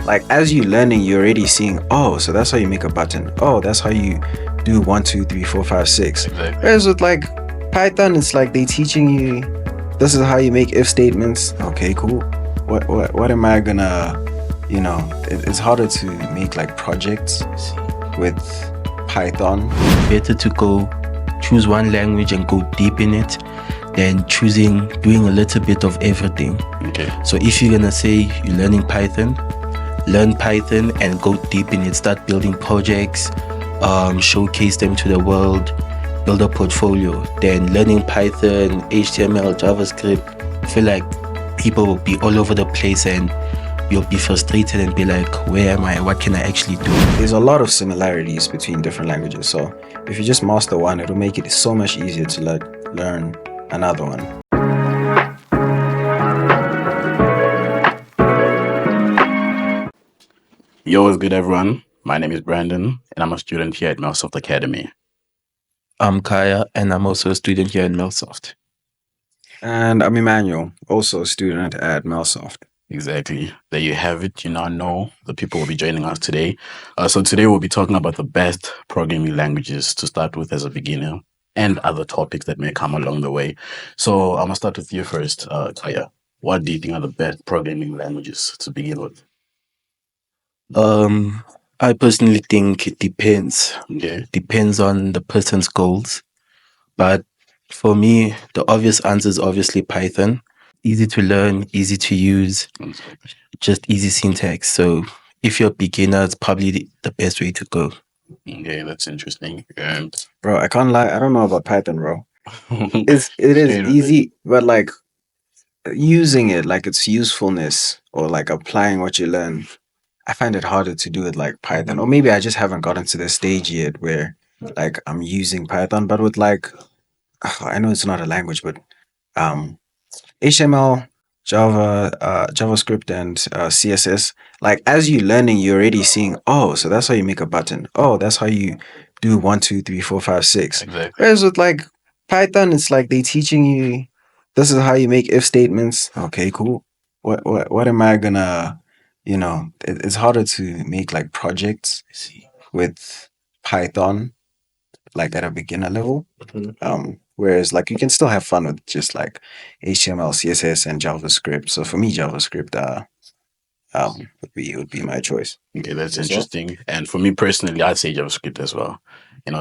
like as you learning, you're already seeing, oh, so that's how you make a button. Oh, that's how you do 1, 2, 3, 4, 5, 6. Exactly. Whereas with like Python, it's like they teaching you this is how you make if statements. Okay, cool. What am I gonna, it's harder to make like projects with Python. Better to go choose one language and go deep in it than doing a little bit of everything. Okay. So if you're gonna say you're learning Python, learn Python and go deep in it. Start building projects, showcase them to the world, build a portfolio. Then learning Python, HTML, JavaScript, I feel like people will be all over the place and you'll be frustrated and be like, where am I? What can I actually do? There's a lot of similarities between different languages. So if you just master one, it'll make it so much easier to learn another one. Yo, what's good, everyone? My name is Brandon, and I'm a student here at Melsoft Academy. I'm Kaya, and I'm also a student here at Melsoft. And I'm Emmanuel, also a student at Melsoft. Exactly. There you have it. You now know the people will be joining us today. So today we'll be talking about the best programming languages to start with as a beginner and other topics that may come along the way. So I'm going to start with you first, Kaya. What do you think are the best programming languages to begin with? I personally think it depends. Okay. Depends on the person's goals. But for me, the obvious answer is obviously Python. Easy to learn, easy to use, just easy syntax. So if you're a beginner, it's probably the best way to go. Okay, that's interesting. Bro, I can't lie. I don't know about Python, bro. It is easy, but like using it, like its usefulness or like applying what you learn, I find it harder to do it like Python. Or maybe I just haven't gotten to the stage yet where like I'm using Python, but with like I know it's not a language, but HTML, Java, JavaScript, and CSS. Like as you learning, you're already seeing, oh, so that's how you make a button. Oh, that's how you do 1, 2, 3, 4, 5, 6. Exactly. Whereas with like Python, it's like they teaching you this is how you make if statements. Okay, cool. What am I gonna, it's harder to make like projects with Python like at a beginner level. Whereas like you can still have fun with just like HTML, CSS, and JavaScript. So for me, JavaScript would be my choice. Okay, that's interesting. And for me personally, I'd say JavaScript as well.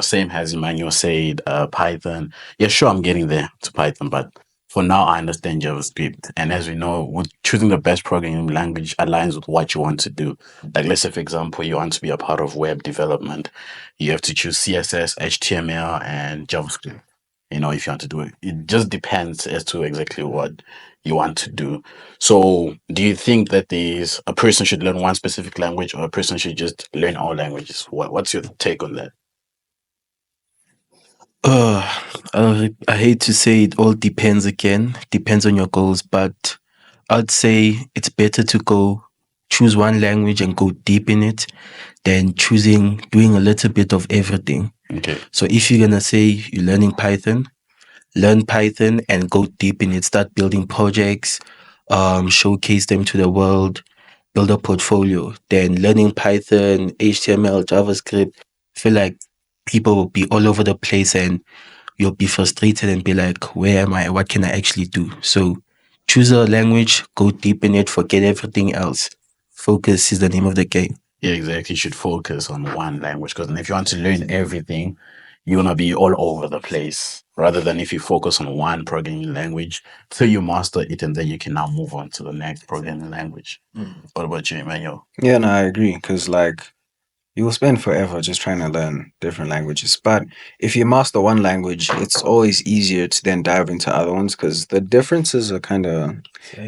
Same as Emmanuel said, Python. Yeah, sure, I'm getting there to Python, but for now, I understand JavaScript. And as we know, choosing the best programming language aligns with what you want to do. Like, let's say, for example, you want to be a part of web development, you have to choose CSS, HTML, and JavaScript. If you want to do it, it just depends as to exactly what you want to do. So, do you think that a person should learn one specific language, or a person should just learn all languages? What's your take on that? I hate to say it all depends again. Depends on your goals, but I'd say it's better to go choose one language and go deep in it than doing a little bit of everything. Okay. So if you're gonna say you're learning Python, learn Python and go deep in it. Start building projects, showcase them to the world, build a portfolio. Then learning Python, HTML, JavaScript, I feel like people will be all over the place and you'll be frustrated and be like, where am I? What can I actually do? So choose a language, go deep in it, forget everything else. Focus is the name of the game. Yeah, exactly. You should focus on one language, because if you want to learn everything, you're gonna be all over the place. Rather than if you focus on one programming language till you master it, and then you can now move on to the next programming language. What about you, Emmanuel? Yeah, no, I agree. Because like you will spend forever just trying to learn different languages. But if you master one language, it's always easier to then dive into other ones because the differences are kind of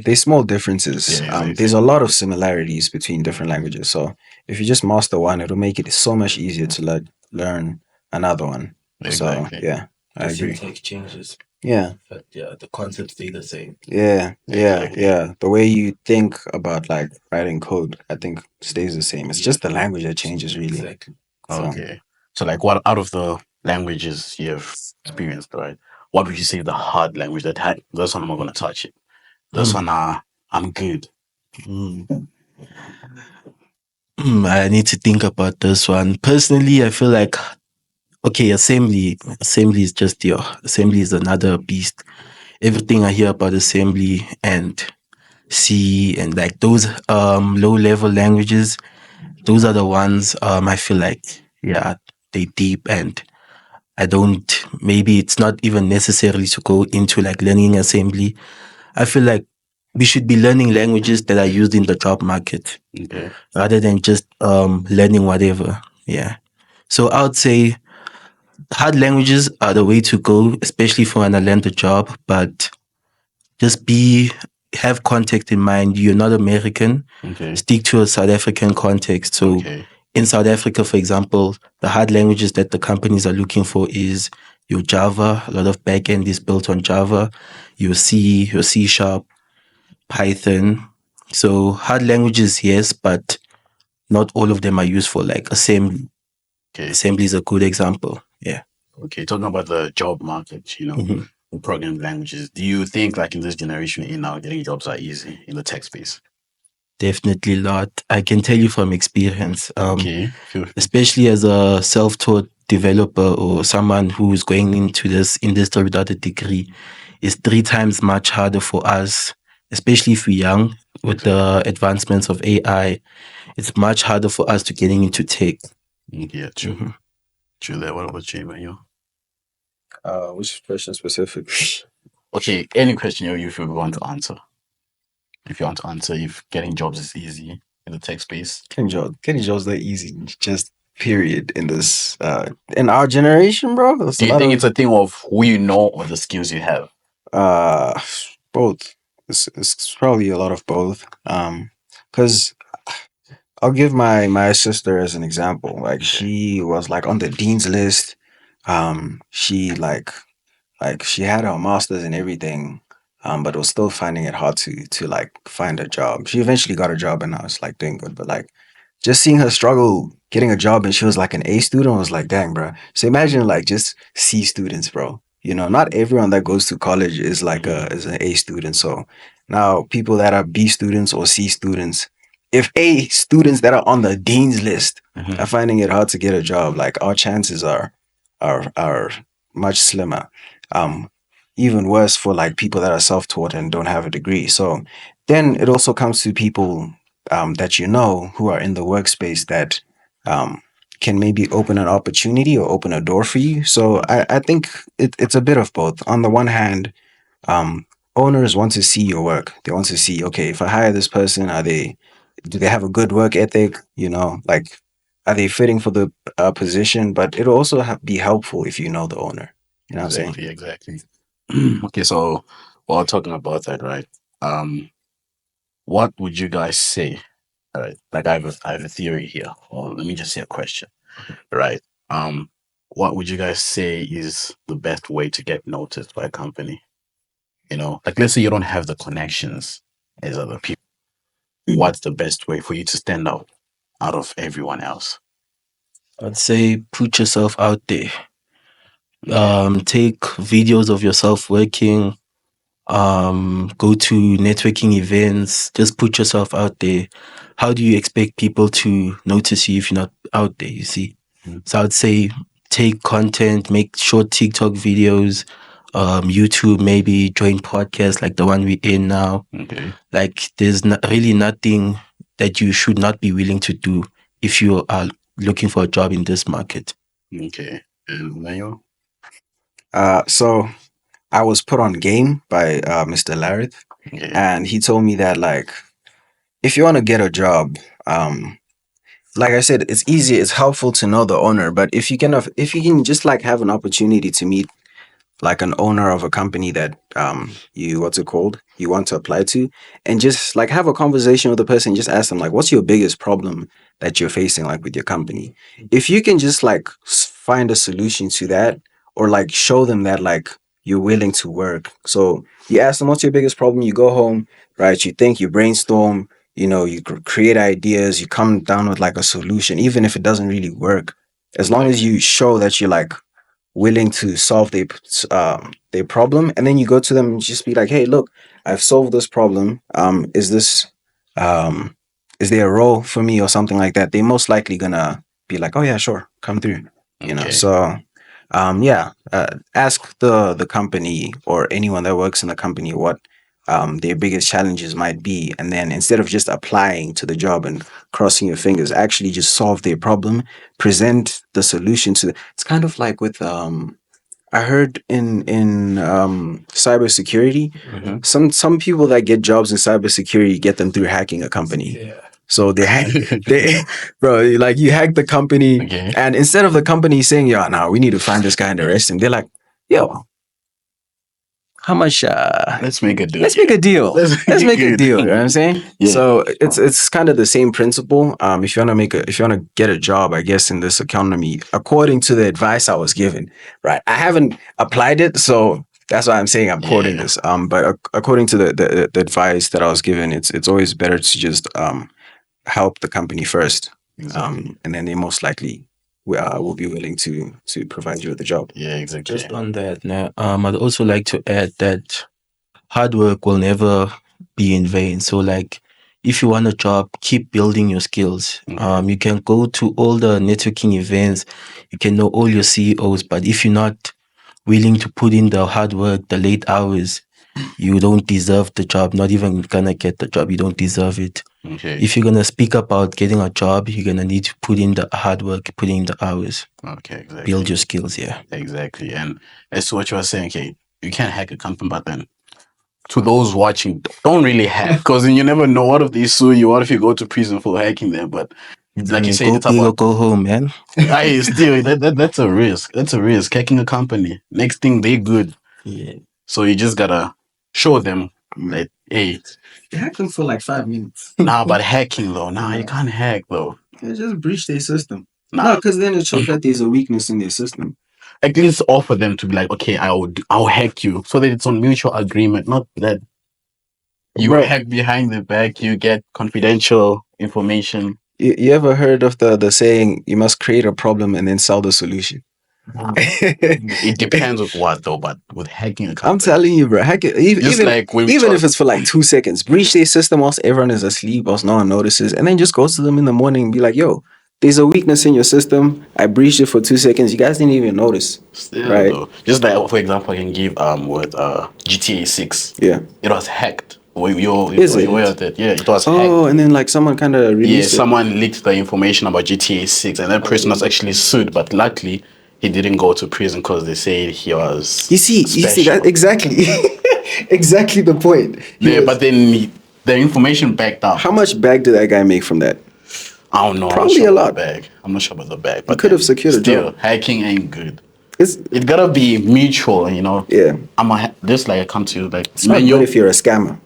they're small differences. Yeah, exactly. There's a lot of similarities between different languages. So if you just master one, it'll make it so much easier to learn another one. Exactly. So yeah, I agree. Syntax changes. Yeah. But yeah, the concepts stay the same. Yeah, Exactly. yeah. The way you think about like writing code, I think stays the same. It's just the language that changes, really. Exactly. So, Okay. So, like, what out of the languages you've experienced, right? What would you say is the hard language this one I'm not gonna touch it. This one, I'm good. Mm. I need to think about this one. Personally, I feel like okay, assembly is just your assembly is another beast. Everything I hear about assembly and C and like those low level languages, those are the ones I feel like yeah, they deep and I don't maybe it's not even necessary to go into like learning assembly. I feel like we should be learning languages that are used in the job market Okay. rather than just learning whatever. Yeah. So I would say hard languages are the way to go, especially for an Atlanta job, but just be have context in mind. You're not American. Okay. Stick to a South African context. So Okay. in South Africa, for example, the hard languages that the companies are looking for is your Java. A lot of backend is built on Java. Your C, your C sharp, Python. So hard languages, yes, but not all of them are useful. Like assembly. Okay. Assembly is a good example. Yeah. Okay. Talking about the job market, Mhm. the programming languages, do you think like in this generation in now getting jobs are easy in the tech space? Definitely not. I can tell you from experience. Okay. Feel free. Especially as a self-taught developer or someone who's going into this industry without a degree, it's three times much harder for us, especially if we're young. With the advancements of AI, it's much harder for us to getting into tech. Yeah, true. Mhm. True that. What about you, Emmanuel? Which question specifically? Okay, any question you feel we want to answer. If you want to answer if getting jobs is easy in the tech space. Getting jobs that easy, just period. In our generation, bro. There's Do a you lot think of it's a thing of who you know or the skills you have? uh both. It's probably a lot of both. Because I'll give my sister as an example. Like Okay. she was like on the dean's list. She like she had her masters and everything, but was still finding it hard to like find a job. She eventually got a job and I was like doing good, but like just seeing her struggle getting a job and she was like an A student, I was like, dang, bro. So imagine like just C students, bro. You know, not everyone that goes to college is like Mhm. is an A student. So now people that are B students or C students, if A students that are on the dean's list Mhm. are finding it hard to get a job, like our chances are much slimmer. Um, Even worse for like people that are self-taught and don't have a degree. So then it also comes to people that you know who are in the workspace that um, can maybe open an opportunity or open a door for you. So I think it's a bit of both. On the one hand, um, owners want to see your work. They want to see, okay, if I hire this person, do they have a good work ethic? You know, like, are they fitting for the position? But it'll also be helpful if you know the owner. You know what I'm saying? Exactly, exactly. Okay, so while talking about that, right? Um, what would you guys say? All right, like I have a theory here, or let me just say a question, right? What would you guys say is the best way to get noticed by a company? Like let's say you don't have the connections as other people. What's the best way for you to stand out of everyone else? I'd say put yourself out there. Okay. Take videos of yourself working. Go to networking events. Just put yourself out there. How do you expect people to notice you if you're not out there? You see. Mm. So I'd say take content, make short TikTok videos, YouTube, maybe join podcasts like the one we're in now. Okay. Like there's really nothing that you should not be willing to do if you are looking for a job in this market. Okay. And Mayo? So I was put on game by Mr. Larith, Okay. and he told me that like if you want to get a job, like I said, it's easy, it's helpful to know the owner, but if you can just like have an opportunity to meet like an owner of a company that you what's it called you want to apply to, and just like have a conversation with the person, just ask them like what's your biggest problem that you're facing like with your company. If you can just like find a solution to that, or like show them that like you're willing to work. So you ask them what's your biggest problem, you go home, right, you think, you brainstorm, you know, you create ideas, you come down with like a solution, even if it doesn't really work, as long as Exactly. you show that you're like willing to solve their problem, and then you go to them and just be like, hey, look, I've solved this problem. Is this um is there a role for me or something like that, they're most likely gonna be like, oh yeah, sure, come through. Okay. So ask the company or anyone that works in the company what their biggest challenges might be, and then instead of just applying to the job and crossing your fingers, actually just solve their problem, present the solution to it's kind of like with I heard in cybersecurity, Mhm. some people that get jobs in cybersecurity get them through hacking a company. Yeah. So they hack they bro, like you hack the company, Okay. and instead of the company saying, "Yeah, now we need to find this guy and arrest him," they're like, "Yo, how much Let's make a deal. let's make a deal. Let's make a Good. deal." You know what I'm saying? Yeah. So it's kind of the same principle. If you want to get a job, I guess in this economy, according to the advice I was given, right? I haven't applied it, so that's why I'm saying I'm quoting Yeah. this. But according to the advice that I was given, it's always better to just help the company first, Exactly. and then they most likely will be willing to provide you with a job. Yeah, exactly. Just on that, now, I'd also like to add that hard work will never be in vain. So, like, if you want a job, keep building your skills. Okay. You can go to all the networking events, you can know all your CEOs, but if you're not willing to put in the hard work, the late hours, you don't deserve the job. Not even gonna get the job. You don't deserve it. Okay. If you're gonna speak about getting a job, you're gonna need to put in the hard work, put in the hours, Okay, exactly. build your skills. Yeah. Exactly. And as to what you were saying, okay, you can't hack a company, but then to those watching, don't really hack because then you never know. What if they sue you? What if you go to prison for hacking them? But like you said, Go it's big or about go home, man. I still that's a risk. That's a risk. Hacking a company. Next thing they good. Yeah. So you just gotta show them that hey, They hack them for like 5 minutes. nah, but hacking though, nah, you can't hack though. They just breach their system. Nah. No, because then it shows that there's a weakness in their system. At least offer them to be like, okay, I'll hack you, so that it's on mutual agreement, not that you Bro. hack behind the back, you get confidential information. You ever heard of the saying, you must create a problem and then sell the solution? It depends with what though, but with hacking a company, I'm telling you, bro. Hack it, just like when we even talk- if it's for like 2 seconds, breach their system whilst everyone is asleep, whilst no one notices, and then just go to them in the morning and be like, "Yo, there's a weakness in your system. I breached it for 2 seconds. You guys didn't even notice." still, right? though, just like for example, I can give with GTA 6. Yeah. It was hacked. Is it? Aware of that? Yeah, it was Oh, hacked. and then like someone kind of Yeah, released it. someone leaked the information about GTA 6, and that person was actually sued, but luckily he didn't go to prison because they said he was. You see that exactly, exactly the point. Yeah, but then the information backed up. How much bag did that guy make from that? I don't know. Probably I'm not sure a about lot. the bag. I'm not sure about the bag. But could have secured a still, job. hacking ain't good. It's It gotta be mutual, you know. yeah. Just like I come to you like It's not good if you're a scammer.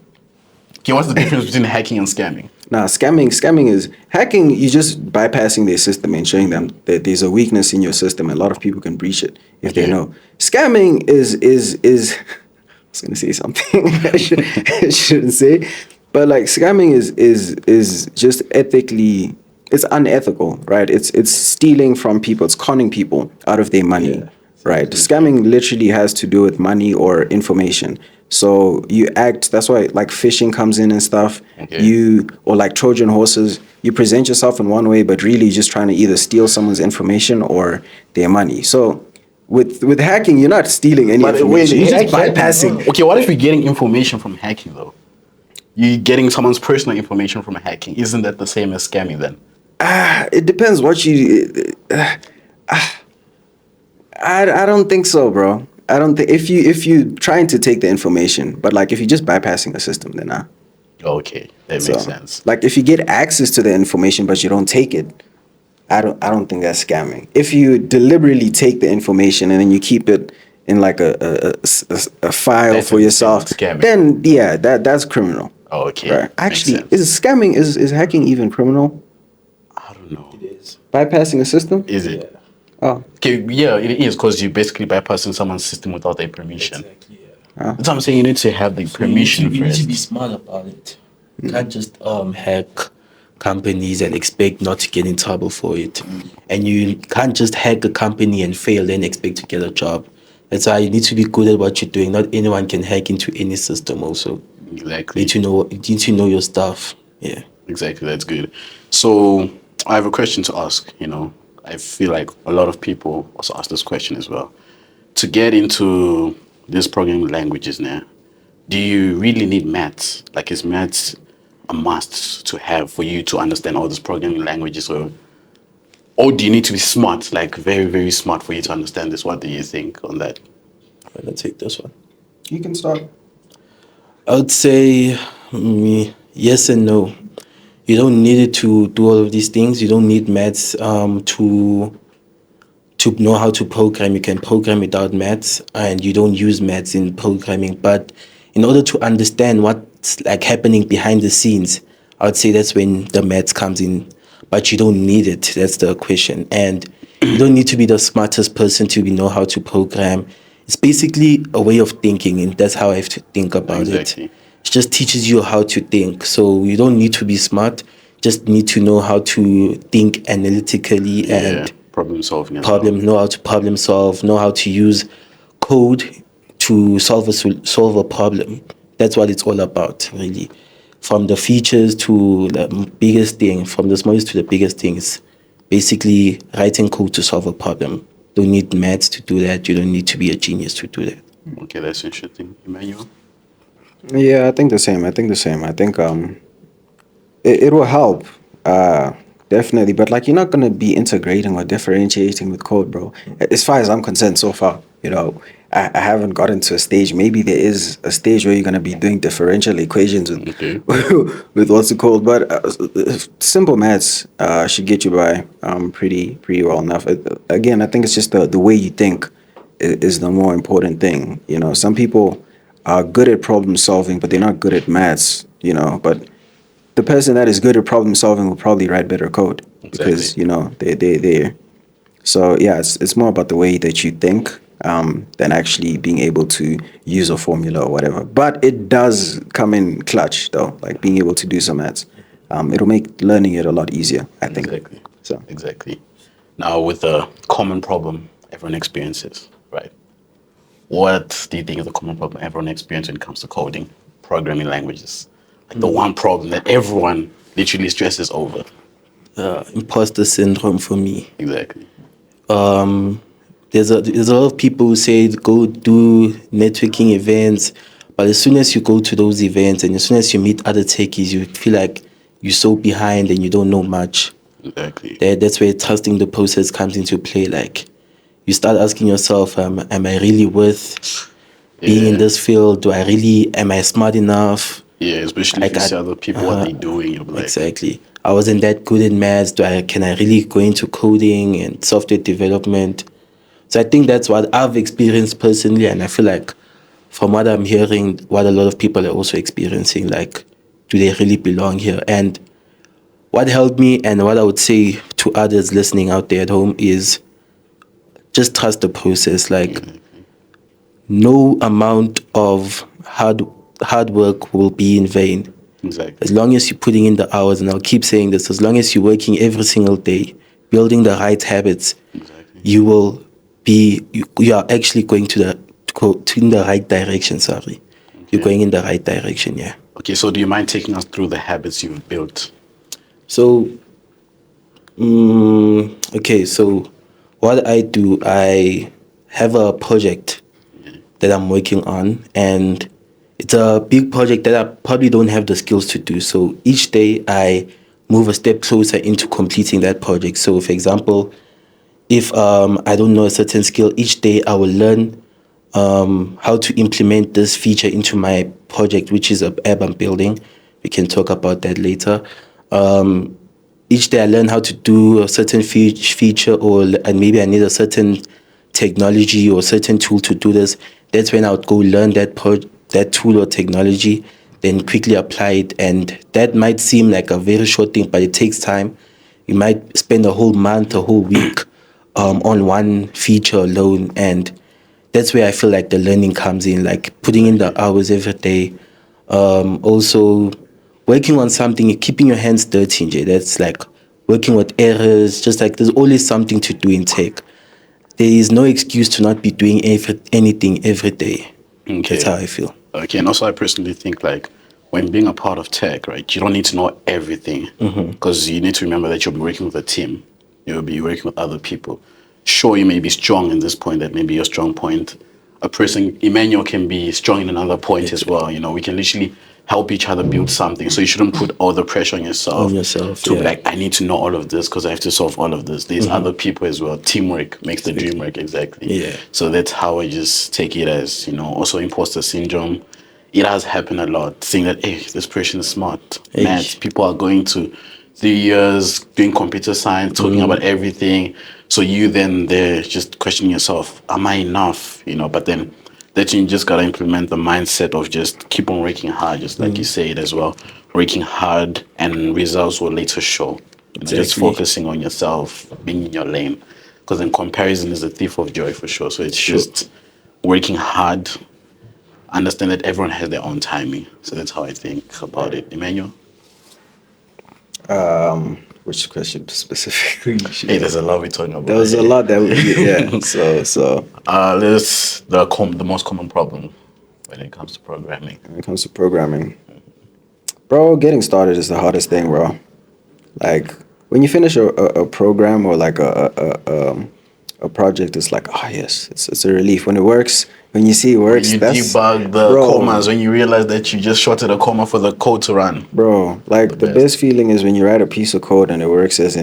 Okay, what's the difference between hacking and scamming? Nah, scamming is hacking. You just bypassing their system and showing them that there's a weakness in your system. A lot of people can breach it if they Okay. know. Scamming is. I was gonna say something I shouldn't say, but like scamming is just ethically. It's unethical, right? It's stealing from people. It's conning people out of their money, right? Scamming literally has to do with money or information. So you act. That's why like phishing comes in and stuff. Okay. Or like Trojan horses. You present yourself in one way, but really you're just trying to either steal someone's information or their money. So with hacking, you're not stealing any information. You're just bypassing. Okay, what if you're getting information from hacking though? You're getting someone's personal information from hacking. Isn't that the same as scamming then? It depends what you. I don't think so, bro. I don't think if you trying to take the information, but like if you're just bypassing the system, then nah. Okay, that makes sense. Like if you get access to the information but you don't take it, I don't think that's scamming. If you deliberately take the information and then you keep it in like a file That's for yourself, scamming. then yeah, that's criminal. Okay, Right. makes Actually, sense. is scamming is hacking even criminal? I don't know. It is. Bypassing a system? Is it? Oh, Okay, yeah, it is because you're basically bypassing someone's system without their permission. Exactly. Yeah. That's what I'm saying. You need to have the permission You need to first. be smart about it. You can't just hack companies and expect not to get in trouble for it. And you can't just hack a company and fail and expect to get a job. That's why you need to be good at what you're doing. Not anyone can hack into any system also. Exactly. You need to know your stuff. Yeah. Exactly, that's good. So I have a question to ask. I feel like a lot of people also ask this question as well. To get into these programming languages now, do you really need maths? Like, is maths a must to have for you to understand all these programming languages, or do you need to be smart, like very, very smart for you to understand this? What do you think on that? I'm gonna take this one. You can start. I would say yes and no. You don't need it to do all of these things. You don't need maths to know how to program. You can program without maths, and you don't use maths in programming. But in order to understand what's like happening behind the scenes, I would say that's when the maths comes in. But you don't need it. That's the question. And you don't need to be the smartest person to know how to program. It's basically a way of thinking, and that's how I have to think about it. Exactly. It just teaches you how to think. So you don't need to be smart. Just need to know how to think analytically Yeah, and problem solving as well. know how to problem solve, know how to use code to solve a problem. That's what it's all about, really. From the features to the biggest thing, from the smallest to the biggest things, basically writing code to solve a problem. Don't need maths to do that. You don't need to be a genius to do that. Okay, that's interesting. Emmanuel? Yeah, I think the same. I think the same. I think it will help, definitely. But like, you're not gonna be integrating or differentiating with code, bro. As far as I'm concerned, so far, I haven't gotten to a stage. Maybe there is a stage where you're gonna be doing differential equations with Okay. with what's it called. But simple maths should get you by pretty well enough. Again, I think it's just the way you think is the more important thing. Some people are good at problem solving, but they're not good at maths. But the person that is good at problem solving will probably write better code Exactly. because they. So yeah, it's more about the way that you think than actually being able to use a formula or whatever. But it does come in clutch though, like being able to do some maths. It'll make learning it a lot easier, I think. Exactly. So Exactly. Now, with a common problem everyone experiences, right? What do you think is the common problem everyone experiences when it comes to coding, programming languages? Like the one problem that everyone literally stresses over. Imposter syndrome for me. Exactly. There's a lot of people who say go do networking events, but as soon as you go to those events and as soon as you meet other techies, you feel like you're so behind and you don't know much. Exactly. That's where trusting the process comes into play. Like you start asking yourself, am I really worth being in Yeah. this field? Am I smart enough? Yeah, especially if Like you see other people what uh-huh, they're doing, you'll be like, exactly. I wasn't that good in maths. Can I really go into coding and software development? So I think that's what I've experienced personally, and I feel like from what I'm hearing, what a lot of people are also experiencing, like, do they really belong here? And what helped me and what I would say to others listening out there at home is just trust the process. Like no amount of hard work will be in vain. exactly. As long as you're putting in the hours, and I'll keep saying this, as long as you're working every single day, building the right habits, Exactly. you are actually going in the right direction. Sorry, you're Okay. going in the right direction. Yeah. Okay, so do you mind taking us through the habits you've built? So okay, so what I do, I have a project that I'm working on, and it's a big project that I probably don't have the skills to do. So each day I move a step closer into completing that project. So, for example, if I don't know a certain skill, each day I will learn how to implement this feature into my project, which is a app I'm building. We can talk about that later. Each day I learn how to do a certain feature, and maybe I need a certain technology or certain tool to do this. That's when I would go learn that tool or technology, then quickly apply it. And that might seem like a very short thing, but it takes time. You might spend a whole month, a whole week on one feature alone, and that's where I feel like the learning comes in, like putting in the Exactly. hours every day. Also, working on something, keeping your hands dirty, Jay. That's like working with errors, just like there's always something to do in tech. There is no excuse to not be doing anything every day. That's Okay. how I feel. Okay, and also I personally think like when being a part of tech, right, you don't need to know everything because you need to remember that you'll be working with a team. You'll be working with other people. Sure, you may be strong in this point, that may be your strong point. A person, Emmanuel, can be strong in another point as well. You know, we can literally help each other build something. So you shouldn't put all the pressure on On yourself yourself, to be yeah. like, I need to know all of this because I have to solve all of this. There's other people as well. Teamwork makes the dream work, exactly. Yeah. So that's how I just take it as, you know, also imposter syndrome. It has happened a lot, seeing that, hey, this person is smart. Hey. Maths, people are going to 3 years doing computer science, talking about everything. So you then there just questioning yourself, am I enough? You know, but then that you just gotta implement the mindset of just keep on working hard, just like you said as well. Working hard and results will later show. You know, just Exactly. focusing on yourself, being in your lane. Because then comparison is a thief of joy for sure. So it's Sure. just working hard, understand that everyone has their own timing. So that's how I think about it. Emmanuel? Which question specifically? Hey, there's a lot we're talking about. There was a lot that yeah. So This the most common problem when it comes to programming. when it comes to programming, bro, getting started is the hardest thing, bro. Like when you finish a program or like a project, it's like, oh yes, it's a relief when it works. When you see it When works, you that's debug the bro, commas, when you realize that you just shorted a comma for the code to run. bro. The Like the best. best feeling is when you write a piece of code and it works as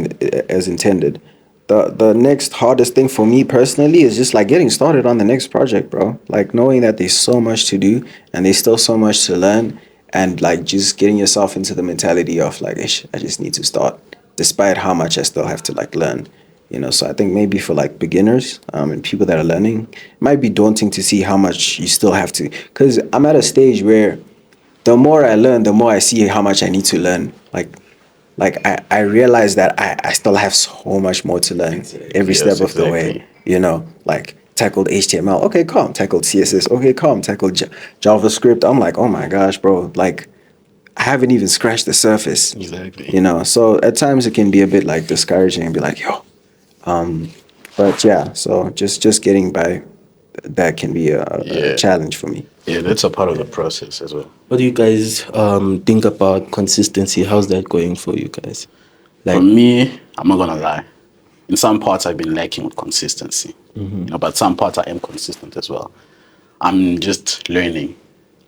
intended. The next hardest thing for me personally is just like getting started on the next project, bro. Like knowing that there's so much to do and there's still so much to learn, and like just getting yourself into the mentality of like, "Ish, I just need to start, despite how much I still have to like learn." You know, so I think maybe for like beginners and people that are learning, it might be daunting to see how much you still have to. Because I'm at a stage where the more I learn, the more I see how much I need to learn. I realize that I still have so much more to learn every Yes, step of the way. exactly. You know, like tackled HTML, okay, calm. Tackled CSS, okay, calm. Tackled JavaScript. I'm like, oh my gosh, bro. Like, I haven't even scratched the surface. Exactly. You know, so at times it can be a bit like discouraging and be like, yo. But yeah, so just getting by, that can be a Yeah. challenge for me. Yeah, that's a part of the process as well. What do you guys think about consistency? How's that going for you guys? For Like, me, I'm not gonna lie. In some parts, I've been lacking with consistency. You know, but some parts I am consistent as well. I'm just learning.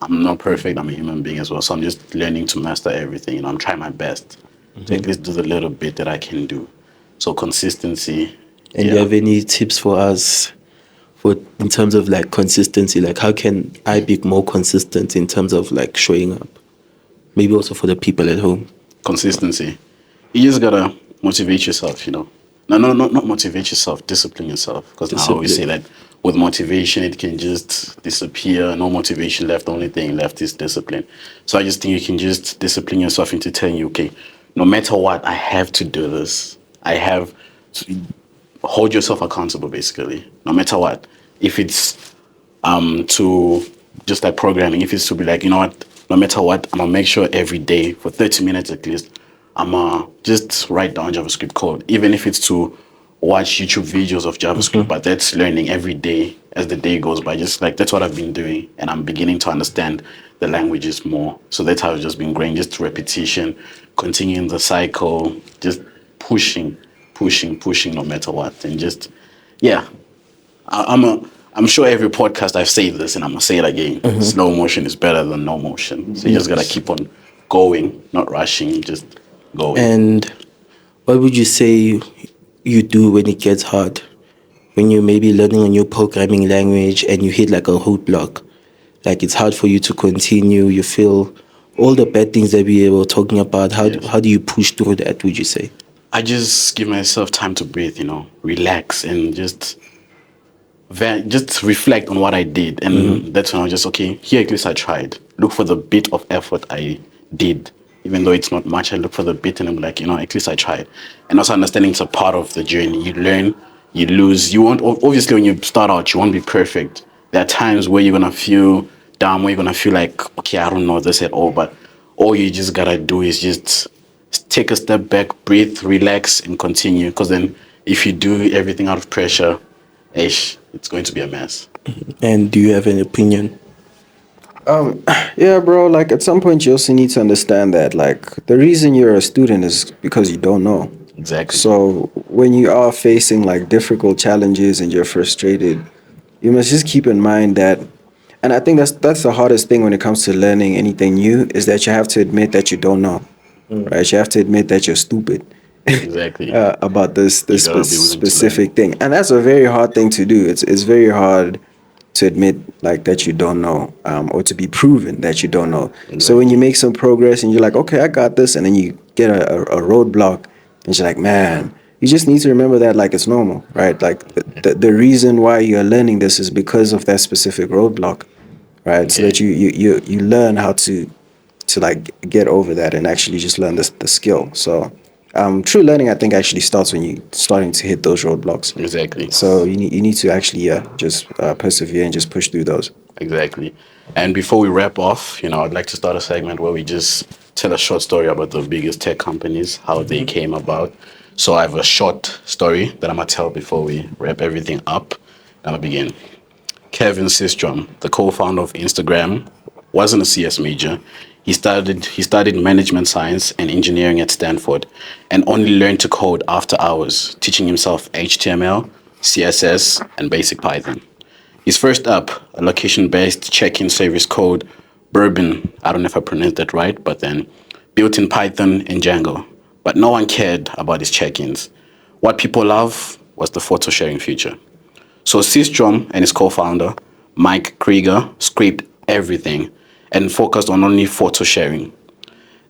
I'm not perfect. I'm a human being as well, so I'm just learning to master everything. You know, I'm trying my best to at least do the little bit that I can do. So consistency, and do you yeah. have any tips for us for in terms of like consistency? Like, how can I be more consistent in terms of like showing up? Maybe also for the people at home. Consistency. You just gotta motivate yourself, you know. No, no, not motivate yourself, discipline yourself. Because now I always say Discipline. that with motivation, it can just disappear. No motivation left. The only thing left is discipline. So I just think you can just discipline yourself into telling you, okay, no matter what, I have to do this. I have to hold yourself accountable, basically, no matter what. If it's to just like programming, if it's to be like, you know what, no matter what, I'm gonna make sure every day for 30 minutes at least, I'm gonna just write down JavaScript code, even if it's to watch YouTube videos of JavaScript, but that's learning every day as the day goes by. Just like that's what I've been doing, and I'm beginning to understand the languages more. So that's how I've just been growing, just repetition, continuing the cycle, just pushing, pushing no matter what, and just yeah, I'm sure every podcast I've said this and I'm gonna say it again. Slow motion is better than no motion. So you just gotta keep on going, not rushing, just going. And what would you say you do when it gets hard? When you're maybe learning a new programming language and you hit like a roadblock, like it's hard for you to continue. You feel all the bad things that we were talking about. Yes. How do you push through that? Would you say? I just give myself time to breathe, you know, relax and just reflect on what I did. And that's when I was just, okay, here at least I tried. Look for the bit of effort I did. Even though it's not much, I look for the bit and I'm like, you know, at least I tried. And also understanding it's a part of the journey. You learn, you lose. You won't, obviously, when you start out, you won't be perfect. There are times where you're going to feel down, where you're going to feel like, okay, I don't know this at all. But all you just got to do is just take a step back, breathe, relax, and continue. Because then if you do everything out of pressure, it's going to be a mess. And do you have an opinion? Um, yeah, bro. Like at some point, you also need to understand that like the reason you're a student is because you don't know. Exactly. So when you are facing like difficult challenges and you're frustrated, you must just keep in mind that, and I think that's the hardest thing when it comes to learning anything new is that you have to admit that you don't know, right? You have to admit that you're stupid Exactly. about You this gotta be willing to learn. specific thing, and that's a very hard thing to do. It's very hard to admit like that you don't know, or to be proven that you don't know. So when you Exactly. make some progress and you're like, okay, I got this, and then you get a roadblock, and you're like, man, you just need to remember that like it's normal, right? Like the reason why you're learning this is because of that specific roadblock, right? So that Okay. you learn how to like get over that and actually just learn the skill. So true learning, I think, actually starts when you starting to hit those roadblocks. Exactly. So you need to actually just persevere and just push through those. Exactly. And before we wrap off, I'd like to start a segment where we just tell a short story about the biggest tech companies, how they came about. So I have a short story that I'm gonna tell before we wrap everything up. I'm gonna begin. Kevin Systrom, the co-founder of Instagram, wasn't a CS major. He studied management science and engineering at Stanford and only learned to code after hours, teaching himself HTML, CSS, and basic Python. His first app, a location-based check-in service called Bourbon, I don't know if I pronounced that right, but then built in Python and Django. But no one cared about his check-ins. What people love was the photo sharing feature. So Systrom and his co-founder, Mike Krieger, scraped everything and focused on only photo sharing.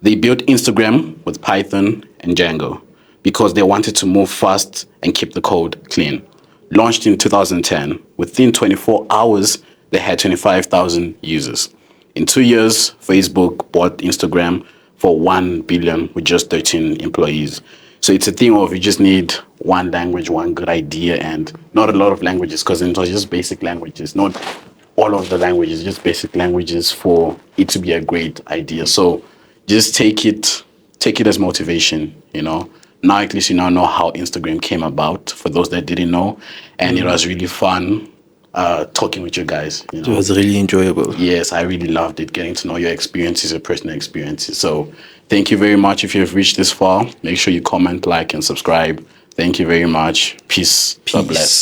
They built Instagram with Python and Django because they wanted to move fast and keep the code clean. Launched in 2010, within 24 hours, they had 25,000 users. In 2 years, Facebook bought Instagram for 1 billion with just 13 employees. So it's a thing of you just need one language, one good idea, and not a lot of languages because it was just basic languages, not all of the languages, just basic languages for it to be a great idea. So just take it as motivation. Now at least you now know how Instagram came about for those that didn't know. And it was really fun talking with you guys. It was really enjoyable. Yes, I really loved it, getting to know your experiences, your personal experiences. So thank you very much. If you've reached this far, make sure you comment, like, and subscribe. Thank you very much. Peace. God Peace. bless.